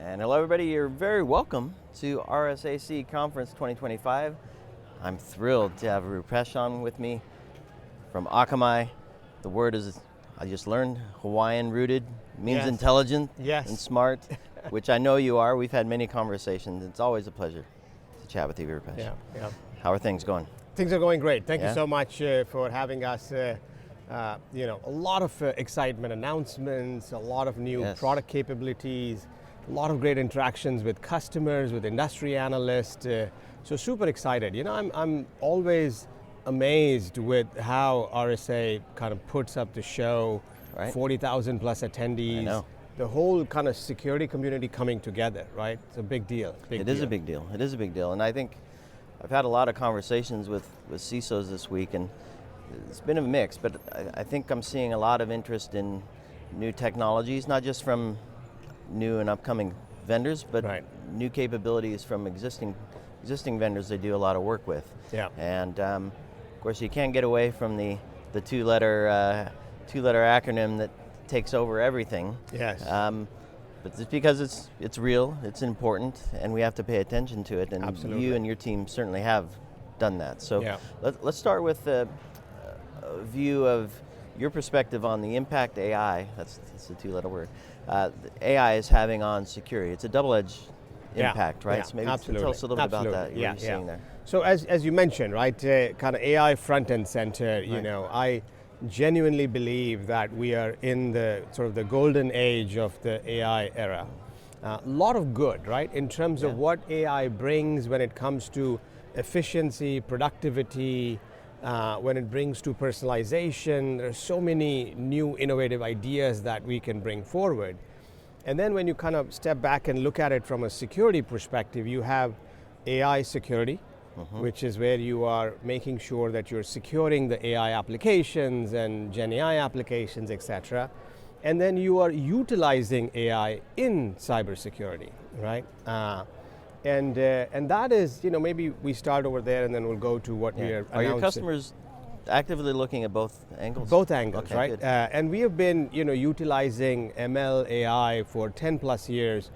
And hello everybody, you're very welcome to RSAC Conference 2025. I'm thrilled to have Rupesh on with me from Akamai. The word is, I just learned, Hawaiian rooted, means Yes. intelligent Yes. and smart, which I know you are. We've had many conversations. It's always a pleasure to chat with you, Rupesh. Yeah. How are things going? Things are going great. Thank Yeah? you so much for having us. A lot of excitement, announcements, a lot of new Yes. product capabilities, a lot of great interactions with customers, with industry analysts. So super excited. I'm always amazed with how RSA kind of puts up the show. Right. 40,000 plus attendees. I know. The whole kind of security community coming together, right? It's a big deal. It is a big deal. It is a big deal. And I think I've had a lot of conversations with CISOs this week, and it's been a mix, but I think I'm seeing a lot of interest in new technologies, not just from new and upcoming vendors, but Right. new capabilities from existing vendors they do a lot of work with. Yeah. And of course, you can't get away from the two-letter acronym that takes over everything. Yes. But it's because it's real, it's important, and we have to pay attention to it. And Absolutely. you and your team certainly have done that. So Yeah. let's start with a view of your perspective on the impact AI, that's a two-letter word, AI is having on security. It's a double-edged impact, right? Yeah, So maybe absolutely. tell us a little bit about that. Absolutely. What are you seeing there? So as you mentioned, right, kind of AI front and center, I genuinely believe that we are in the sort of the golden age of the AI era. A lot of good, right, in terms of what AI brings when it comes to efficiency, productivity, when it brings to personalization. There's so many new innovative ideas that we can bring forward. And then when you kind of step back and look at it from a security perspective, you have AI security, which is where you are making sure that you're securing the AI applications and Gen AI applications, etc. And then you are utilizing AI in cybersecurity, right? And that is, maybe we start over there and then we'll go to what we are announcing. Are your customers actively looking at both angles? Both angles, Okay, right? good. And we have been, utilizing ML AI for 10 plus years,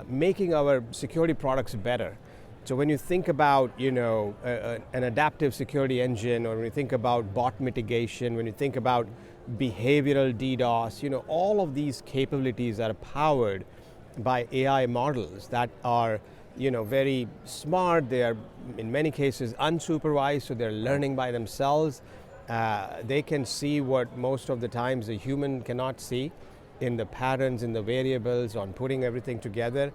making our security products better. So when you think about, an adaptive security engine, or when you think about bot mitigation, when you think about behavioral DDoS, all of these capabilities are powered by AI models that are, very smart. They are, in many cases, unsupervised, so they're learning by themselves. They can see what most of the times a human cannot see in the patterns, in the variables, on putting everything together.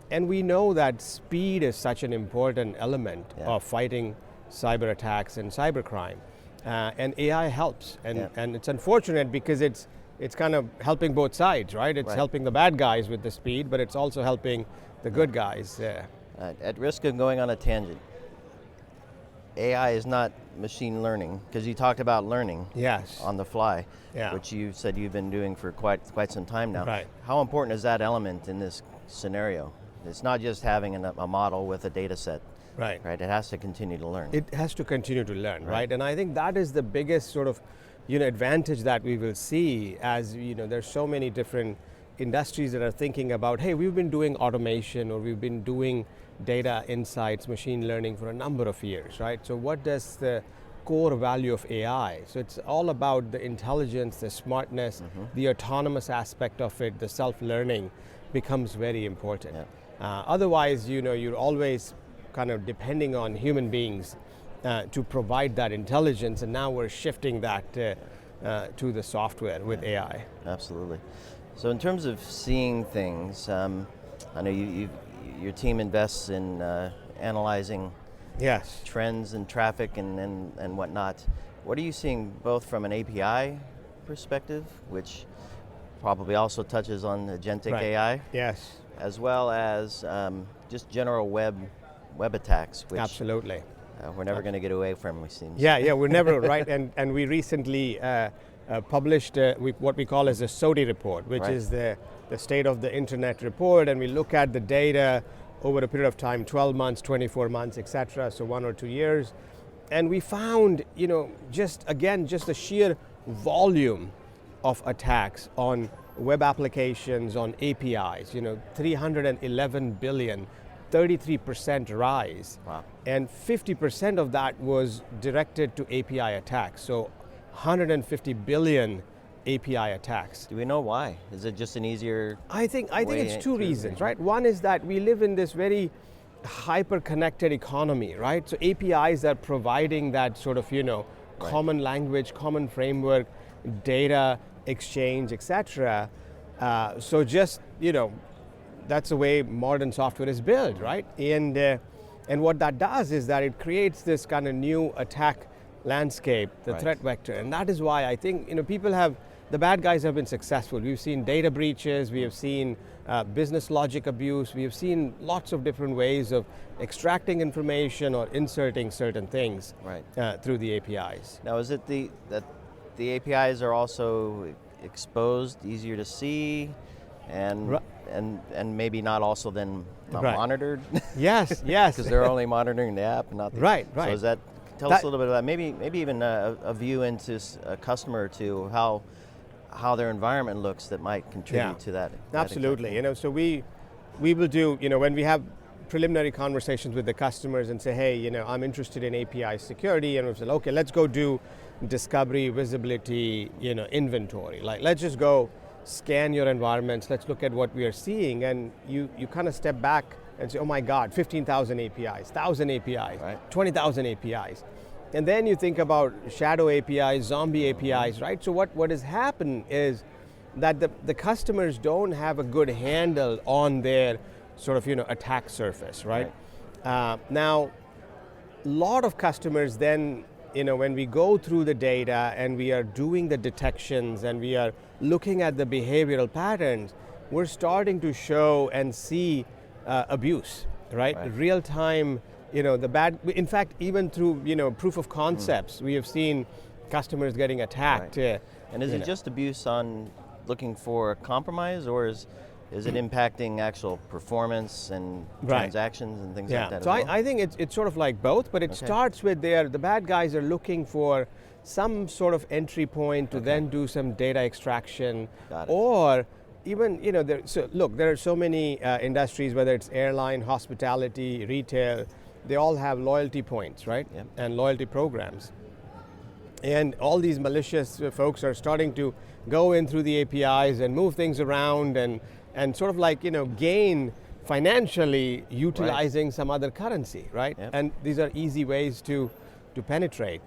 And we know that speed is such an important element of fighting cyber attacks and cybercrime. And AI helps. And it's unfortunate because it's kind of helping both sides, right? It's helping the bad guys with the speed, but it's also helping the good guys. At risk of going on a tangent, AI is not machine learning, because you talked about learning on the fly, which you said you've been doing for quite some time now. Right. How important is that element in this scenario? It's not just having a model with a data set. Right. It has to continue to learn. It has to continue to learn, right? And I think that is the biggest sort of, advantage that we will see as, there's so many different industries that are thinking about, hey, we've been doing automation, or we've been doing data insights, machine learning for a number of years, right? So what does the core value of AI? So it's all about the intelligence, the smartness, the autonomous aspect of it, the self-learning becomes very important. Otherwise, you're always kind of depending on human beings to provide that intelligence, and now we're shifting that to the software with AI. Absolutely. So in terms of seeing things, I know your team invests in analyzing trends and traffic and whatnot. What are you seeing both from an API perspective, which probably also touches on agentic AI? Yes. As well as just general web attacks, which absolutely we're never going to get away from, we seem. Yeah, we're never, right? And we recently published what we call as a SOTI report, which is the state of the internet report, and we look at the data over a period of time, 12 months, 24 months, etc., so 1 or 2 years. And we found, just the sheer volume of attacks on web applications on APIs, 311 billion, 33% rise. Wow. And 50% of that was directed to API attacks. So 150 billion API attacks. Do we know why? Is it just an easier I think it's two reasons, right? One is that we live in this very hyper-connected economy, right? So APIs are providing that sort of, common language, common framework, data exchange, etc. So just, that's the way modern software is built, right? And what that does is that it creates this kind of new attack landscape, the threat vector. And that is why I think, the bad guys have been successful. We've seen data breaches, we have seen business logic abuse, we have seen lots of different ways of extracting information or inserting certain things through the APIs. Now, is it that the APIs are also exposed, easier to see, and maybe not also then not monitored? Yes. Because they're only monitoring the app, not the right. So is that? Tell us a little bit about maybe even a view into a customer to how their environment looks that might contribute to that. Absolutely. So we will do, when we have preliminary conversations with the customers and say, hey, I'm interested in API security, and we say, okay, let's go do discovery, visibility, inventory. Like, let's just go scan your environments, let's look at what we are seeing, and you kind of step back and say, oh my God, 15,000 APIs, 1,000 APIs, 20,000 APIs. And then you think about shadow APIs, zombie APIs, right? So what has happened is that the customers don't have a good handle on their sort of, attack surface, right? Now, a lot of customers then, when we go through the data and we are doing the detections and we are looking at the behavioral patterns, we're starting to show and see abuse, right? Real time, the bad, in fact, even through, proof of concepts, we have seen customers getting attacked. And is it just abuse on looking for a compromise, or is it impacting actual performance and transactions and things like that? So I think it's sort of like both, but it starts with the bad guys are looking for some sort of entry point to then do some data extraction, or even, there are so many industries, whether it's airline, hospitality, retail, they all have loyalty points, right? And loyalty programs. And all these malicious folks are starting to go in through the APIs and move things around and sort of like, gain financially utilizing some other currency, right? And these are easy ways to penetrate.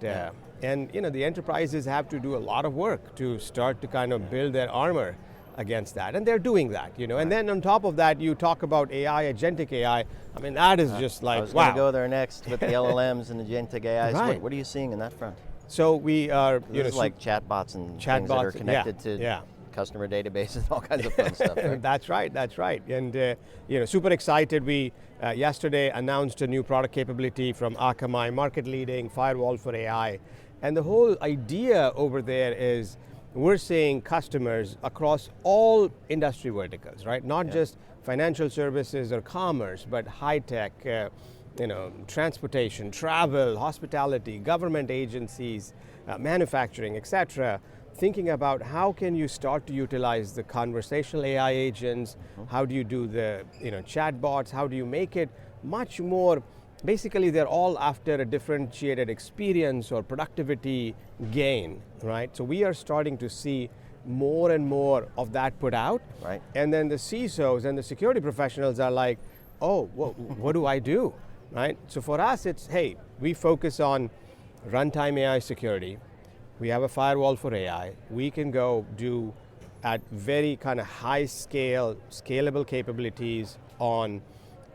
And, the enterprises have to do a lot of work to start to kind of build their armor against that, and they're doing that, And then on top of that, you talk about AI, agentic AI. I mean, that is just like, I was going to go there next with the LLMs and agentic AIs. What are you seeing in that front? So we are, this is like chatbots and things that are connected to customer databases, all kinds of fun stuff. Right? That's right. And super excited. We yesterday announced a new product capability from Akamai, market leading firewall for AI, and the whole idea over there is, we're seeing customers across all industry verticals, right? Not just financial services or commerce, but high tech, transportation, travel, hospitality, government agencies, manufacturing, etc. Thinking about how can you start to utilize the conversational AI agents? How do you do the chatbots? How do you make it much more? Basically, they're all after a differentiated experience or productivity gain, right? So we are starting to see more and more of that put out. Right. And then the CISOs and the security professionals are like, oh, well, what do I do, right? So for us, it's, hey, we focus on runtime AI security. We have a firewall for AI. We can go do at very kind of high scale, scalable capabilities on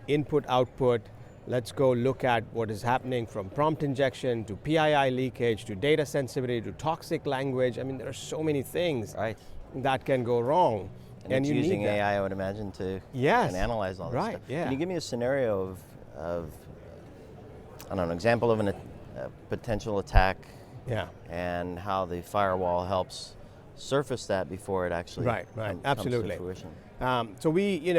input, output. Let's go look at what is happening from prompt injection to PII leakage to data sensitivity to toxic language. I mean, there are so many things that can go wrong. And you using AI, I would imagine, to analyze all this stuff. Can you give me a scenario of I don't know, example of a potential attack and how the firewall helps surface that before it actually comes to fruition? So we,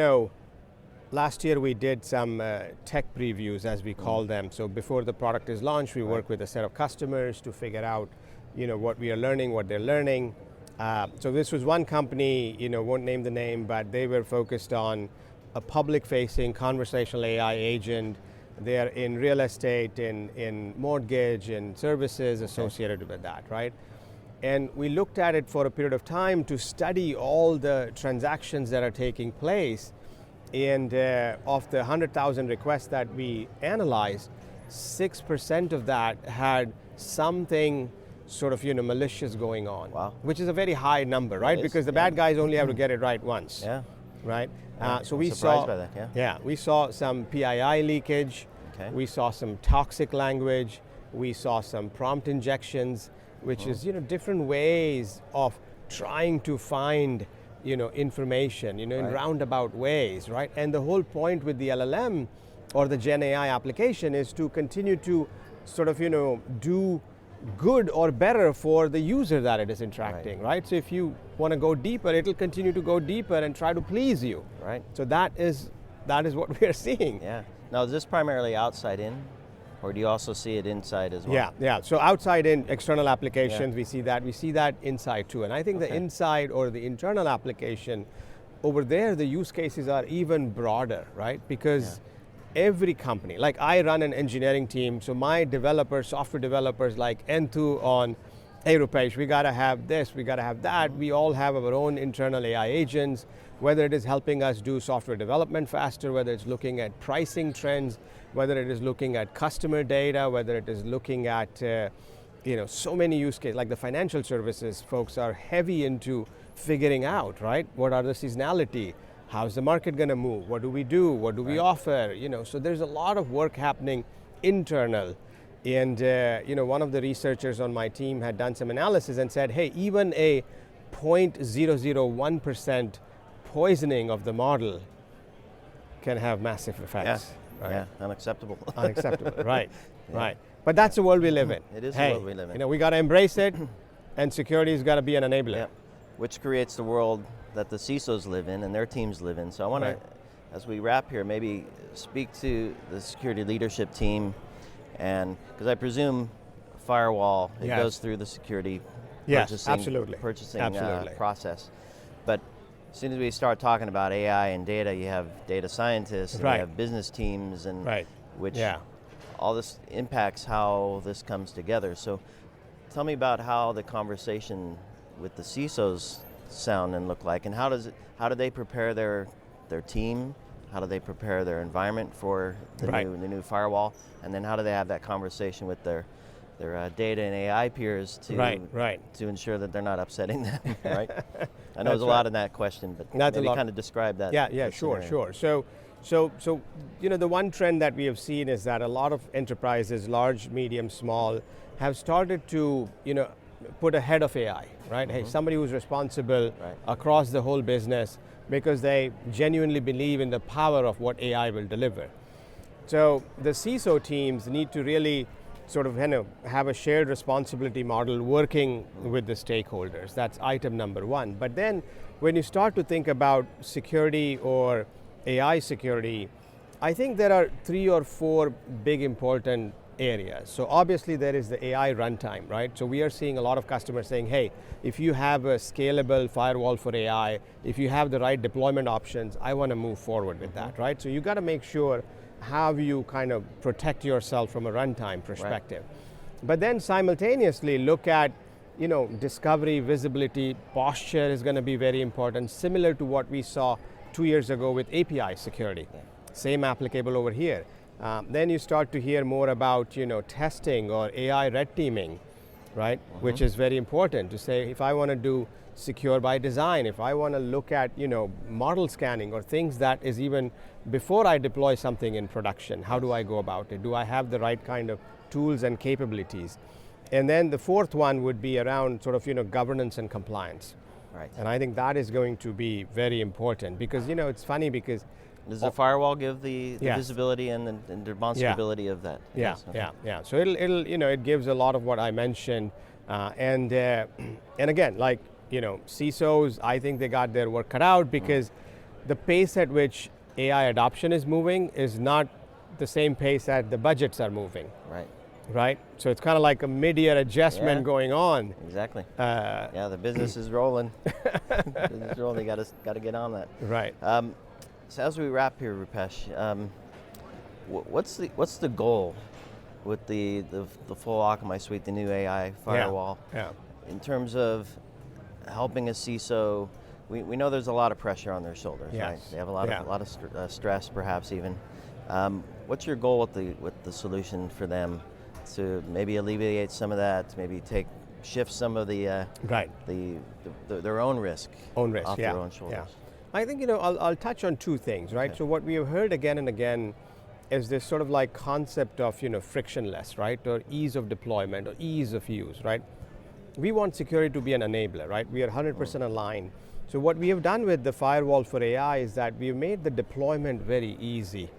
last year we did some tech previews, as we call them. So before the product is launched, we work with a set of customers to figure out, what we are learning, what they're learning. So this was one company, won't name the name, but they were focused on a public-facing conversational AI agent. They're in real estate, in mortgage, and services associated with that, right? And we looked at it for a period of time to study all the transactions that are taking place. And of the 100,000 requests that we analyzed, 6% of that had something sort of malicious going on. Wow. Which is a very high number, right? Because the bad guys only have to get it right once. Yeah. Right? So I'm we surprised saw by that, yeah, we saw some PII leakage. Okay. We saw some toxic language. We saw some prompt injections, which is different ways of trying to find information in roundabout ways, right? And the whole point with the LLM or the Gen AI application is to continue to sort of do good or better for the user that it is interacting, right? So if you want to go deeper, it'll continue to go deeper and try to please you. Right. So that is what we are seeing. Yeah. Now, is this primarily outside in, or do you also see it inside as well? Yeah. So outside in, external applications, we see that. We see that inside too. And I think the inside or the internal application, over there, the use cases are even broader, right? Because every company, like I run an engineering team, so my developers, software developers like Enthu on, hey Rupesh, we got to have this, we got to have that. We all have our own internal AI agents, whether it is helping us do software development faster, whether it's looking at pricing trends, whether it is looking at customer data, whether it is looking at so many use cases, like the financial services folks are heavy into figuring out, right? What are the seasonality? How's the market going to move? What do we do? What do we offer? So there's a lot of work happening internal. And one of the researchers on my team had done some analysis and said, hey, even a 0.001% poisoning of the model can have massive effects. Yeah, right? Unacceptable. Unacceptable, right. But that's the world we live in. It is the world we live in. We got to embrace it, and security's got to be an enabler. Yeah. Which creates the world that the CISOs live in and their teams live in. So I want to, as we wrap here, maybe speak to the security leadership team, and because I presume firewall, it goes through the security purchasing process. But as soon as we start talking about AI and data, you have data scientists, and you have business teams, and which all this impacts how this comes together. So tell me about how the conversation with the CISOs sound and look like, and how do they prepare their team? How do they prepare their environment for the new firewall? And then how do they have that conversation with their data and AI peers to ensure that they're not upsetting them, right? I know there's a lot in that question, but maybe kind of describe that. Yeah, sure. So the one trend that we have seen is that a lot of enterprises, large, medium, small, have started to put a head of AI, right? Hey, somebody who's responsible across the whole business, because they genuinely believe in the power of what AI will deliver. So the CISO teams need to really sort of have a shared responsibility model working with the stakeholders. That's item number one. But then when you start to think about security or AI security, I think there are 3 or 4 big important areas. So obviously there is the AI runtime, right? So we are seeing a lot of customers saying, hey, if you have a scalable firewall for AI, if you have the right deployment options, I want to move forward with that, right? So you got to make sure how you kind of protect yourself from a runtime perspective. But then simultaneously look at, discovery, visibility, posture is going to be very important, similar to what we saw 2 years ago with API security. Same applicable over here. Then you start to hear more about testing or AI red teaming, right? Which is very important to say, if I want to do secure by design, if I want to look at model scanning or things that is even before I deploy something in production, how do I go about it? Do I have the right kind of tools and capabilities? And then the fourth one would be around sort of governance and compliance. Right. And I think that is going to be very important because it's funny because does the firewall give the visibility and the demonstrability of that? Yeah. So it gives a lot of what I mentioned, and again, like CISOs, I think they got their work cut out because the pace at which AI adoption is moving is not the same pace that the budgets are moving. Right. Right? So it's kind of like a mid-year adjustment going on. Exactly. Yeah, the business is rolling. Business is rolling. You got to get on that. Right. So as we wrap here, Rupesh, what's the goal with the full Akamai suite, the new AI firewall? Yeah. In terms of helping a CISO, we know there's a lot of pressure on their shoulders, right? They have a lot of stress, perhaps even. What's your goal with the solution for them to maybe alleviate some of that, maybe shift some of the their own risk off their own shoulders? Yeah. I think I'll touch on two things, right? Okay. So what we have heard again and again is this sort of like concept of frictionless, right, or ease of deployment or ease of use, right? We want security to be an enabler, right? We are 100% aligned. So what we have done with the firewall for AI is that we've made the deployment very easy,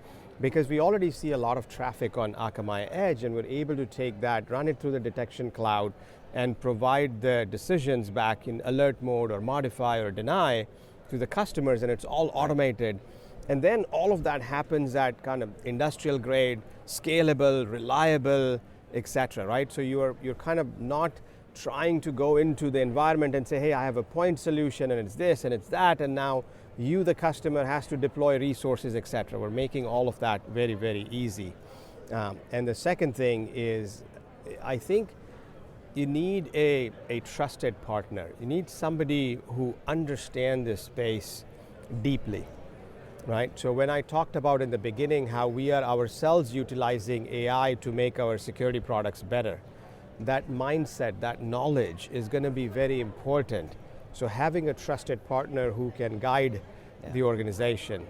because we already see a lot of traffic on Akamai Edge, and we're able to take that, run it through the detection cloud, and provide the decisions back in alert mode or modify or deny to the customers, and it's all automated. And then all of that happens at kind of industrial grade, scalable, reliable, etc. right? So you're kind of not trying to go into the environment and say, hey, I have a point solution and it's this and it's that, and now you, the customer, has to deploy resources, etc. We're making all of that very, very easy. And the second thing is, I think you need a trusted partner. You need somebody who understands this space deeply, right? So when I talked about in the beginning how we are ourselves utilizing AI to make our security products better, that mindset, that knowledge is going to be very important. So having a trusted partner who can guide the organization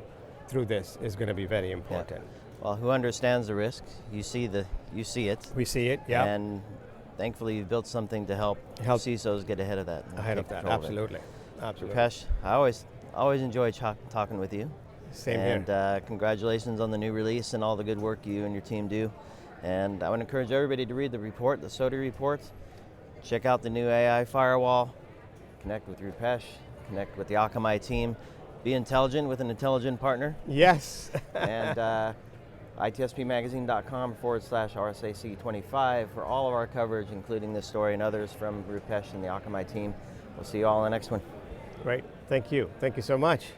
through this is going to be very important. Yeah. Well, who understands the risk? You see it. We see it, yeah. And thankfully you've built something to help CISOs get ahead of that. Absolutely. Rupesh, I always enjoy talking with you. Same here. And congratulations on the new release and all the good work you and your team do. And I want to encourage everybody to read the report, the SOTI report. Check out the new AI firewall. Connect with Rupesh. Connect with the Akamai team. Be intelligent with an intelligent partner. Yes. And ITSPmagazine.com/RSAC 25 for all of our coverage, including this story and others from Rupesh and the Akamai team. We'll see you all in the next one. Great. Thank you. Thank you so much.